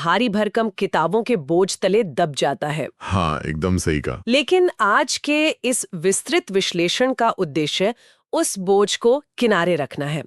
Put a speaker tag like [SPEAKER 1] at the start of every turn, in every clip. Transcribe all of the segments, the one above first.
[SPEAKER 1] भारी भरकम किताबों के बोझ तले दब जाता है।
[SPEAKER 2] हाँ, एकदम सही कहा।
[SPEAKER 1] लेकिन आज के इस विस्तृत विश्लेषण का उद्देश्य उस बोझ को किनारे रखना है।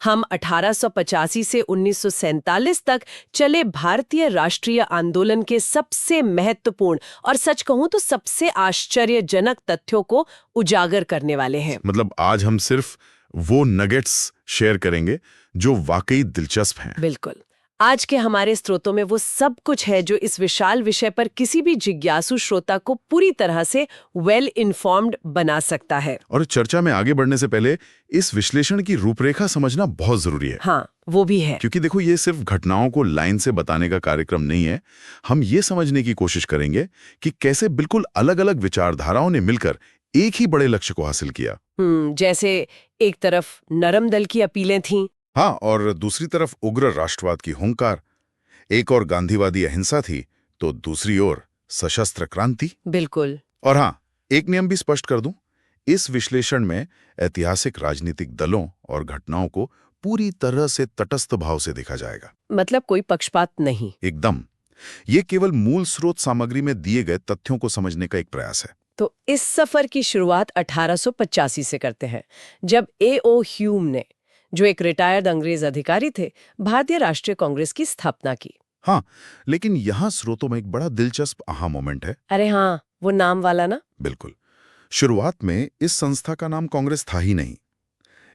[SPEAKER 1] हम 1885 से 1947 तक चले भारतीय राष्ट्रीय आंदोलन के सबसे महत्वपूर्ण और सच कहूं तो सबसे आश्चर्यजनक तथ्यों को उजागर करने वाले हैं।
[SPEAKER 2] मतलब आज हम सिर्फ वो नगेट्स शेयर करेंगे जो वाकई दिलचस्प हैं।
[SPEAKER 1] बिल्कुल। आज के हमारे स्रोतों में वो सब कुछ है जो इस विशाल विषय पर किसी भी जिज्ञासु श्रोता को पूरी तरह से वेल इन्फॉर्म्ड बना सकता है।
[SPEAKER 2] और चर्चा में आगे बढ़ने से पहले इस विश्लेषण की रूपरेखा समझना बहुत जरूरी है।
[SPEAKER 1] हाँ, वो भी है।
[SPEAKER 2] क्योंकि देखो, ये सिर्फ घटनाओं को लाइन से बताने का कार्यक्रम नहीं है। हम ये समझने की कोशिश करेंगे कि कैसे बिल्कुल अलग अलग विचारधाराओं ने मिलकर एक ही बड़े लक्ष्य को हासिल किया।
[SPEAKER 1] जैसे एक तरफ नरम दल की अपीलें थीं।
[SPEAKER 2] हाँ, और दूसरी तरफ उग्र राष्ट्रवाद की हुंकार। एक और गांधीवादी अहिंसा थी तो दूसरी ओर सशस्त्र क्रांति।
[SPEAKER 1] बिल्कुल।
[SPEAKER 2] और हाँ, एक नियम भी स्पष्ट कर दूं, इस विश्लेषण में ऐतिहासिक राजनीतिक दलों और घटनाओं को पूरी तरह से तटस्थ भाव से देखा जाएगा।
[SPEAKER 1] मतलब कोई पक्षपात नहीं।
[SPEAKER 2] एकदम। ये केवल मूल स्रोत सामग्री में दिए गए तथ्यों को समझने का एक प्रयास है।
[SPEAKER 1] तो इस सफर की शुरुआत 1885 से करते हैं, जब A.O. ह्यूम ने, जो एक रिटायर्ड अंग्रेज अधिकारी थे, भारतीय राष्ट्रीय कांग्रेस की स्थापना की।
[SPEAKER 2] हाँ, लेकिन यहाँ स्रोतों में एक बड़ा दिलचस्प आहा मोमेंट है।
[SPEAKER 1] अरे हाँ, वो नाम वाला ना।
[SPEAKER 2] बिल्कुल। शुरुआत में इस संस्था का नाम कांग्रेस था ही नहीं।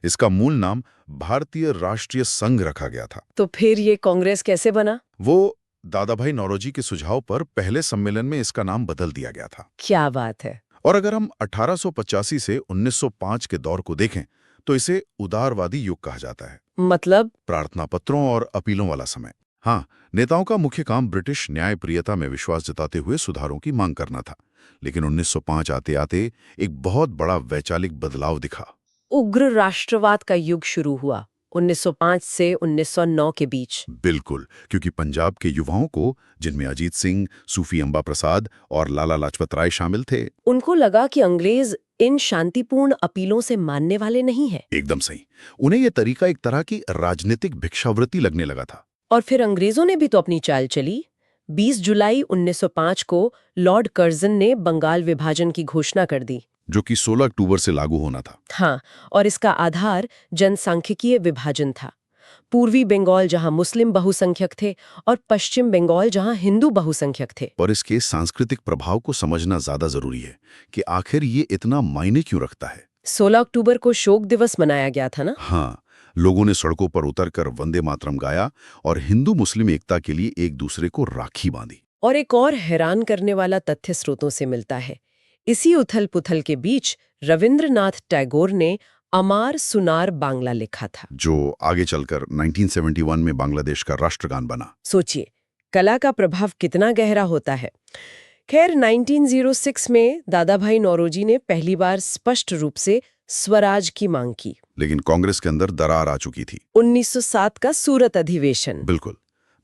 [SPEAKER 2] इसका मूल नाम भारतीय राष्ट्रीय संघ रखा गया था।
[SPEAKER 1] तो फिर ये कांग्रेस कैसे बना?
[SPEAKER 2] वो दादाभाई नौरोजी के सुझाव पर पहले सम्मेलन में इसका नाम बदल दिया गया था।
[SPEAKER 1] क्या बात है।
[SPEAKER 2] और अगर हम 1885 से 1905 के दौर को देखें तो इसे उदारवादी युग कहा जाता है।
[SPEAKER 1] मतलब?
[SPEAKER 2] प्रार्थना पत्रों और अपीलों वाला समय। हाँ, नेताओं का मुख्य काम ब्रिटिश न्यायप्रियता में विश्वास जताते हुए सुधारों की मांग करना था। लेकिन 1905 आते आते एक बहुत बड़ा वैचारिक बदलाव दिखा।
[SPEAKER 1] उग्र राष्ट्रवाद का युग शुरू हुआ 1905 से 1909 के बीच।
[SPEAKER 2] बिल्कुल, क्योंकि पंजाब के युवाओं को, जिनमें अजीत सिंह, सूफी अंबा प्रसाद और लाला लाजपत राय शामिल थे,
[SPEAKER 1] उनको लगा कि अंग्रेज इन शांतिपूर्ण अपीलों से मानने वाले नहीं है।
[SPEAKER 2] एकदम सही। उन्हें यह तरीका एक तरह की राजनीतिक भिक्षावृत्ति लगने लगा था।
[SPEAKER 1] और फिर अंग्रेजों ने भी तो अपनी चाल चली। 20 जुलाई 1905 को लॉर्ड कर्जन ने बंगाल विभाजन की घोषणा कर दी,
[SPEAKER 2] जो कि 16 अक्टूबर से लागू होना था।
[SPEAKER 1] हाँ, और इसका आधार जनसांख्यिकीय विभाजन था। पूर्वी बंगाल जहां मुस्लिम बहुसंख्यक थे और पश्चिम बंगाल जहां हिंदू बहुसंख्यक थे।
[SPEAKER 2] और इसके सांस्कृतिक प्रभाव को समझना ज्यादा जरूरी है कि आखिर ये इतना मायने क्यों रखता है।
[SPEAKER 1] 16 अक्टूबर को शोक दिवस मनाया गया था ना।
[SPEAKER 2] हाँ, लोगों ने सड़कों पर उतरकर वंदे मातरम गाया और हिंदू मुस्लिम एकता के लिए एक दूसरे को राखी बांधी।
[SPEAKER 1] और एक और हैरान करने वाला तथ्य स्रोतों से मिलता है। इसी उथल पुथल के बीच रविंद्रनाथ टैगोर ने अमार सुनार बांग्ला लिखा था,
[SPEAKER 2] जो आगे चलकर 1971 में बांग्लादेश का राष्ट्रगान बना।
[SPEAKER 1] सोचिए, कला का प्रभाव कितना गहरा होता है। खैर, 1906 में दादाभाई नौरोजी ने पहली बार स्पष्ट रूप से स्वराज की मांग की।
[SPEAKER 2] लेकिन कांग्रेस के अंदर दरार आ चुकी थी।
[SPEAKER 1] 1907 का सूरत अधिवेशन।
[SPEAKER 2] बिल्कुल।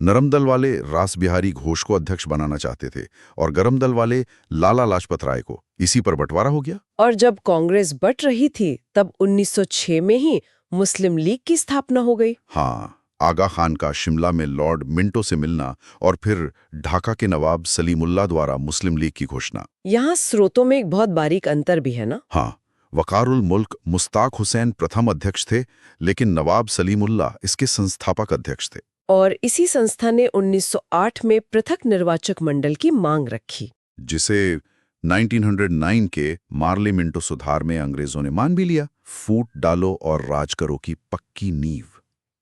[SPEAKER 2] नरम दल वाले रास बिहारी घोष को अध्यक्ष बनाना चाहते थे और गरम दल वाले लाला लाजपत राय को। इसी पर बंटवारा हो गया।
[SPEAKER 1] और जब कांग्रेस बट रही थी तब 1906 में ही मुस्लिम लीग की स्थापना हो गई।
[SPEAKER 2] हाँ, आगा खान का शिमला में लॉर्ड मिंटो से मिलना और फिर ढाका के नवाब सलीमुल्लाह द्वारा मुस्लिम लीग की घोषणा।
[SPEAKER 1] यहाँ स्रोतों में एक बहुत बारीक अंतर भी है ना।
[SPEAKER 2] हाँ, वकारुल मुल्क मुस्ताक हुसैन प्रथम अध्यक्ष थे, लेकिन नवाब सलीमुल्लाह इसके संस्थापक अध्यक्ष थे।
[SPEAKER 1] और इसी संस्था ने 1908 में पृथक निर्वाचक मंडल की मांग रखी,
[SPEAKER 2] जिसे 1909 के मार्ले मिंटो सुधार में अंग्रेजों ने मान भी लिया। फूट डालो और राज करो की पक्की नींव।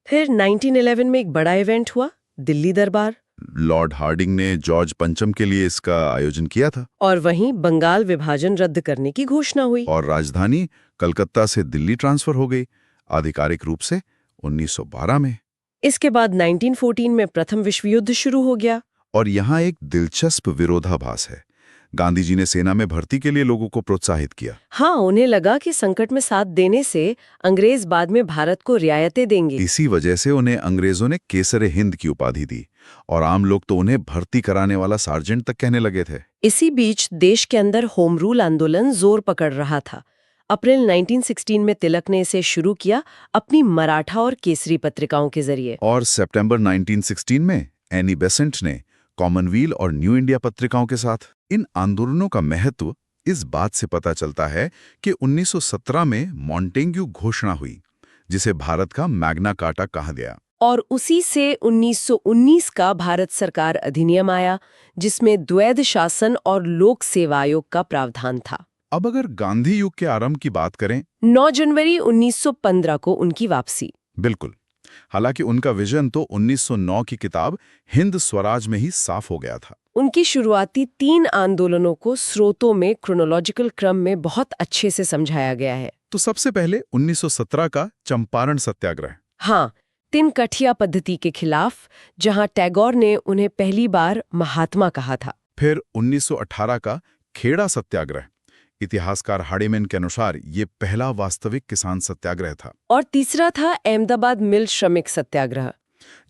[SPEAKER 1] फिर 1911 में एक बड़ा इवेंट हुआ, दिल्ली दरबार।
[SPEAKER 2] लॉर्ड हार्डिंग ने जॉर्ज पंचम के लिए इसका आयोजन किया था।
[SPEAKER 1] और वहीं बंगाल विभाजन रद्द करने की घोषणा हुई
[SPEAKER 2] और राजधानी कलकत्ता से दिल्ली ट्रांसफर हो गई, आधिकारिक रूप से 1912 में।
[SPEAKER 1] इसके बाद 1914 में प्रथम विश्व युद्ध शुरू हो गया।
[SPEAKER 2] और यहाँ एक दिलचस्प विरोधाभास है। गांधी जी ने सेना में भर्ती के लिए लोगों को प्रोत्साहित किया।
[SPEAKER 1] हाँ, उन्हें लगा कि संकट में साथ देने से अंग्रेज बाद में भारत को रियायतें देंगे।
[SPEAKER 2] इसी वजह से उन्हें अंग्रेजों ने केसर हिंद की उपाधि दी और आम लोग तो उन्हें भर्ती कराने वाला सार्जेंट तक कहने लगे थे।
[SPEAKER 1] इसी बीच देश के अंदर होम रूल आंदोलन जोर पकड़ रहा था। अप्रैल 1916 में तिलक ने इसे शुरू किया अपनी मराठा और केसरी पत्रिकाओं के जरिए।
[SPEAKER 2] और सितंबर 1916 में एनी बेसेंट ने कॉमनवेल्थ और न्यू इंडिया पत्रिकाओं के साथ। इन आंदोलनों का महत्व इस बात से पता चलता है कि 1917 में मॉन्टेग्यू घोषणा हुई, जिसे भारत का मैग्ना कार्टा कहा गया।
[SPEAKER 1] और उसी से 1919 का भारत सरकार अधिनियम आया, जिसमें द्वैध शासन और लोक सेवा आयोग का प्रावधान था।
[SPEAKER 2] अब अगर गांधी युग के आरंभ की बात करें,
[SPEAKER 1] 9 जनवरी 1915 को उनकी वापसी।
[SPEAKER 2] बिल्कुल। हालांकि उनका विजन तो 1909 की किताब हिंद स्वराज में ही साफ हो गया था।
[SPEAKER 1] उनकी शुरुआती 3 आंदोलनों को स्रोतों में क्रोनोलॉजिकल क्रम में बहुत अच्छे से समझाया गया है।
[SPEAKER 2] तो सबसे पहले 1917 का चंपारण सत्याग्रह।
[SPEAKER 1] हाँ, तिनकठिया पद्धति के खिलाफ, जहां टैगोर ने उन्हें पहली बार महात्मा कहा था।
[SPEAKER 2] फिर 1918 का खेड़ा सत्याग्रह। इतिहासकार हार्डिमैन के अनुसार ये पहला वास्तविक किसान सत्याग्रह था।
[SPEAKER 1] और तीसरा था अहमदाबाद मिल श्रमिक सत्याग्रह,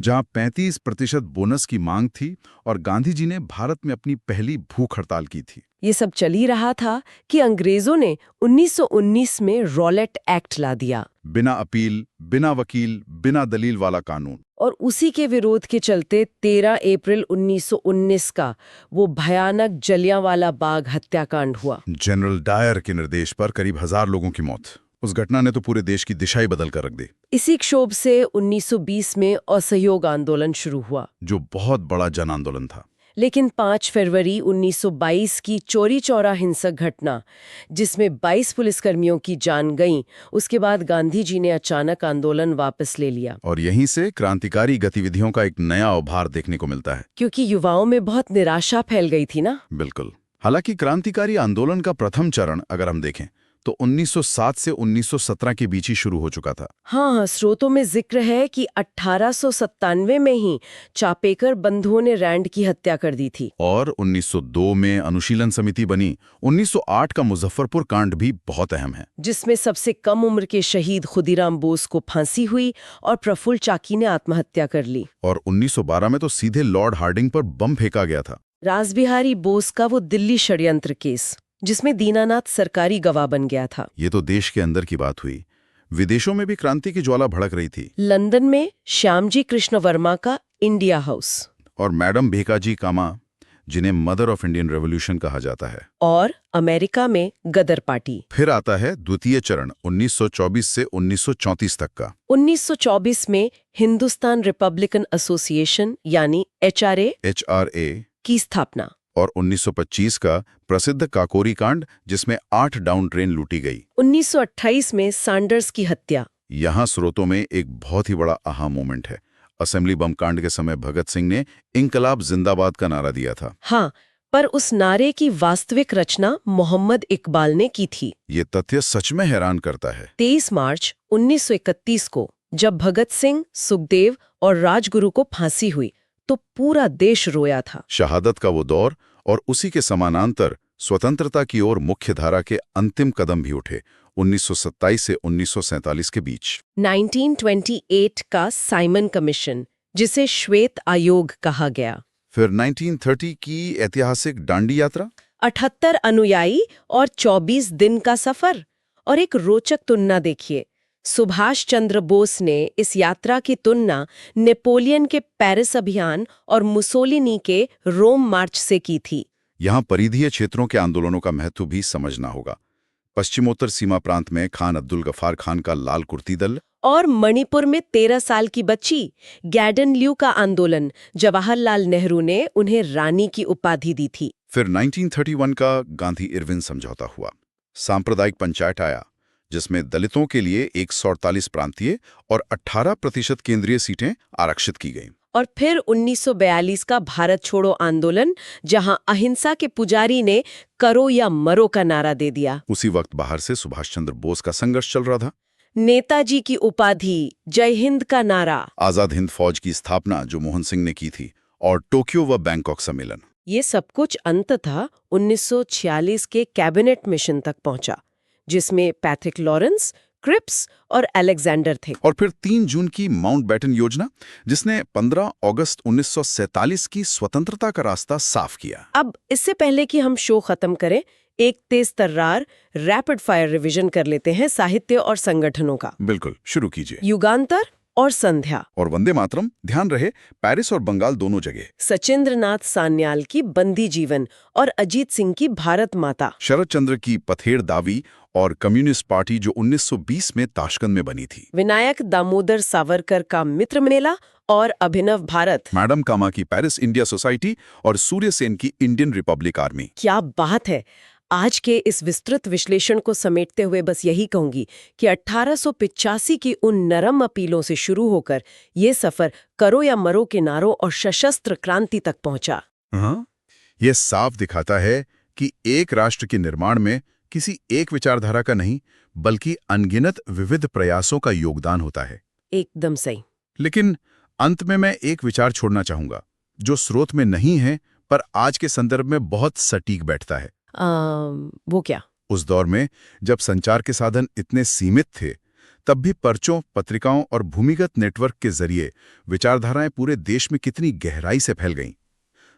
[SPEAKER 2] जहां 35% बोनस की मांग थी और गांधी जी ने भारत में अपनी पहली भूख हड़ताल की थी।
[SPEAKER 1] ये सब चल ही रहा था कि अंग्रेजों ने 1919 में रॉलेट एक्ट ला दिया।
[SPEAKER 2] बिना अपील, बिना वकील, बिना दलील वाला कानून।
[SPEAKER 1] और उसी के विरोध के चलते 13 अप्रैल 1919 का वो भयानक जलियांवाला बाग हत्याकांड हुआ।
[SPEAKER 2] जनरल डायर के निर्देश पर करीब 1000 लोगों की मौत। उस घटना ने तो पूरे देश की दिशा ही बदल कर रख दी।
[SPEAKER 1] इसी क्षोभ से 1920 में असहयोग आंदोलन शुरू हुआ,
[SPEAKER 2] जो बहुत बड़ा जन आंदोलन था।
[SPEAKER 1] लेकिन 5 फरवरी 1922 की चौरी चौरा हिंसक घटना, जिसमें 22 पुलिसकर्मियों की जान गई, उसके बाद गांधी जी ने अचानक आंदोलन वापस ले लिया।
[SPEAKER 2] और यहीं से क्रांतिकारी गतिविधियों का एक नया उभार देखने को मिलता है।
[SPEAKER 1] क्योंकि युवाओं में बहुत निराशा फैल गई थी ना।
[SPEAKER 2] बिल्कुल। हालांकि क्रांतिकारी आंदोलन का प्रथम चरण अगर हम देखें तो 1907 से 1917 के बीच ही शुरू हो चुका था।
[SPEAKER 1] हाँ, स्रोतों में जिक्र है कि 1897 में ही चापेकर बंधुओं ने रैंड की हत्या कर दी थी।
[SPEAKER 2] और 1902 में अनुशीलन समिति बनी। 1908 का मुजफ्फरपुर कांड भी बहुत अहम है,
[SPEAKER 1] जिसमें सबसे कम उम्र के शहीद खुदीराम बोस को फांसी हुई और प्रफुल्ल चाकी ने आत्महत्या कर ली।
[SPEAKER 2] और 1912 में तो सीधे लॉर्ड हार्डिंग पर बम फेंका गया था।
[SPEAKER 1] रासबिहारी बोस का वो दिल्ली षड्यंत्र केस, जिसमें दीनानाथ सरकारी गवाह बन गया था।
[SPEAKER 2] ये तो देश के अंदर की बात हुई। विदेशों में भी क्रांति की ज्वाला भड़क रही थी।
[SPEAKER 1] लंदन में श्यामजी कृष्ण वर्मा का इंडिया हाउस, और
[SPEAKER 2] मैडम भेकाजी कामा, जिन्हें मदर ऑफ इंडियन रेवोल्यूशन कहा जाता है।
[SPEAKER 1] और अमेरिका में गदर पार्टी।
[SPEAKER 2] फिर आता है द्वितीय चरण 1924 से 1934 तक का।
[SPEAKER 1] 1924 में हिंदुस्तान रिपब्लिकन एसोसिएशन यानी HRA की स्थापना।
[SPEAKER 2] और 1925 का प्रसिद्ध काकोरी कांड, जिसमें 8 डाउन ट्रेन लूटी गई।
[SPEAKER 1] 1928 में सैंडर्स की हत्या।
[SPEAKER 2] यहाँ स्रोतों में एक बहुत ही बड़ा आहा मोमेंट है। असेंबली बम कांड के समय भगत सिंह ने इंकलाब जिंदाबाद का नारा दिया था।
[SPEAKER 1] हाँ, पर उस नारे की वास्तविक रचना मोहम्मद इकबाल ने की थी।
[SPEAKER 2] ये तथ्य सच में हैरान करता है।
[SPEAKER 1] 23 मार्च 1931 को जब भगत सिंह, सुखदेव और राजगुरु को फांसी हुई तो पूरा देश रोया था।
[SPEAKER 2] शहादत का वो दौर और उसी के समानांतर स्वतंत्रता की ओर मुख्य धारा के अंतिम कदम भी उठे 1927 से 1947 के बीच।
[SPEAKER 1] 1928 का साइमन कमीशन, जिसे श्वेत आयोग कहा गया।
[SPEAKER 2] फिर 1930 की ऐतिहासिक दांडी यात्रा।
[SPEAKER 1] 78 अनुयायी और 24 दिन का सफर। और एक रोचक तुलना देखिए, सुभाष चंद्र बोस ने इस यात्रा की तुलना नेपोलियन के पेरिस अभियान और मुसोलिनी के रोम मार्च से की थी।
[SPEAKER 2] यहाँ परिधीय क्षेत्रों के आंदोलनों का महत्व भी समझना होगा। पश्चिमोत्तर सीमा प्रांत में खान अब्दुल गफार खान का लाल कुर्ती दल,
[SPEAKER 1] और मणिपुर में 13 साल की बच्ची गैडन ल्यू का आंदोलन, जवाहरलाल नेहरू ने उन्हें रानी की उपाधि दी थी।
[SPEAKER 2] फिर 1931 का गांधी इरविन समझौता हुआ। सांप्रदायिक पंचायत आया, जिसमें दलितों के लिए 148 प्रांतीय और 18% केंद्रीय सीटें आरक्षित की गईं।
[SPEAKER 1] और फिर 1942 का भारत छोड़ो आंदोलन, जहां अहिंसा के पुजारी ने करो या मरो का नारा दे दिया।
[SPEAKER 2] उसी वक्त बाहर से सुभाष चंद्र बोस का संघर्ष चल रहा था।
[SPEAKER 1] नेताजी की उपाधि, जय हिंद का नारा,
[SPEAKER 2] आजाद हिंद फौज की स्थापना जो मोहन सिंह ने की थी, और टोक्यो व बैंकॉक सम्मेलन।
[SPEAKER 1] ये सब कुछ अंततः 1946 के कैबिनेट मिशन तक पहुंचा, जिसमें पैट्रिक लॉरेंस, क्रिप्स और अलेक्जेंडर थे।
[SPEAKER 2] और फिर 3 जून की माउंटबेटन योजना, जिसने 15 अगस्त 1947 की स्वतंत्रता का रास्ता साफ किया।
[SPEAKER 1] अब इससे पहले कि हम शो खत्म करें, एक तेज तर्रार रैपिड फायर रिवीजन कर लेते हैं साहित्य और संगठनों का।
[SPEAKER 2] बिल्कुल, शुरू कीजिए।
[SPEAKER 1] युगांतर और संध्या।
[SPEAKER 2] और वंदे मातरम, ध्यान रहे, पेरिस और बंगाल दोनों जगह।
[SPEAKER 1] सचिंद्रनाथ सान्याल की बंदी जीवन और अजीत सिंह की भारत माता।
[SPEAKER 2] शरद चंद्र की पथेर दावी और कम्युनिस्ट पार्टी जो 1920 में ताशकंद में बनी थी।
[SPEAKER 1] विनायक दामोदर सावरकर का मित्र मेला और अभिनव भारत।
[SPEAKER 2] मैडम कामा की पेरिस इंडिया सोसाइटी और सूर्य सेन की इंडियन रिपब्लिक आर्मी।
[SPEAKER 1] क्या बात है। आज के इस विस्तृत विश्लेषण को समेटते हुए बस यही कहूंगी कि 1885 की उन नरम अपीलों से शुरू होकर ये सफर करो या मरो के नारों और सशस्त्र क्रांति तक पहुंचा।
[SPEAKER 2] हाँ, यह साफ दिखाता है कि एक राष्ट्र के निर्माण में किसी एक विचारधारा का नहीं, बल्कि अनगिनत विविध प्रयासों का योगदान होता है।
[SPEAKER 1] एकदम सही।
[SPEAKER 2] लेकिन अंत में मैं एक विचार छोड़ना चाहूंगा जो स्रोत में नहीं है पर आज के संदर्भ में बहुत सटीक बैठता है।
[SPEAKER 1] वो क्या?
[SPEAKER 2] उस दौर में जब संचार के साधन इतने सीमित थे, तब भी पर्चों, पत्रिकाओं और भूमिगत नेटवर्क के जरिए विचारधाराएं पूरे देश में कितनी गहराई से फैल गईं।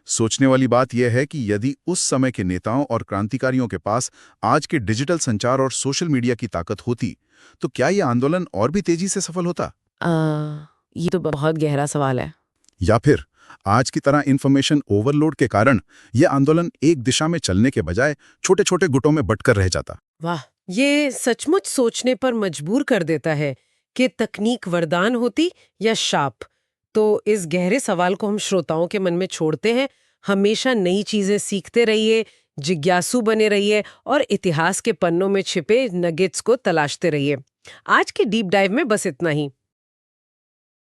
[SPEAKER 2] सोचने वाली बात यह है कि यदि उस समय के नेताओं और क्रांतिकारियों के पास आज के डिजिटल संचार और सोशल मीडिया की ताकत होती, तो क्या यह आंदोलन और भी तेजी से सफल होता?
[SPEAKER 1] ये तो बहुत गहरा सवाल है।
[SPEAKER 2] या फिर आज की तरह इंफॉर्मेशन ओवरलोड के कारण यह आंदोलन एक दिशा में चलने के बजाय छोटे छोटे गुटों में बंटकर रह जाता?
[SPEAKER 1] वाह, ये सचमुच सोचने पर मजबूर कर देता है कि तकनीक वरदान होती या शाप। तो इस गहरे सवाल को हम श्रोताओं के मन में छोड़ते हैं। हमेशा नई चीजें सीखते रहिए, जिज्ञासु बने रहिए और इतिहास के पन्नों में छिपे नगेट्स को तलाशते रहिए। आज के डीप डाइव में बस इतना ही।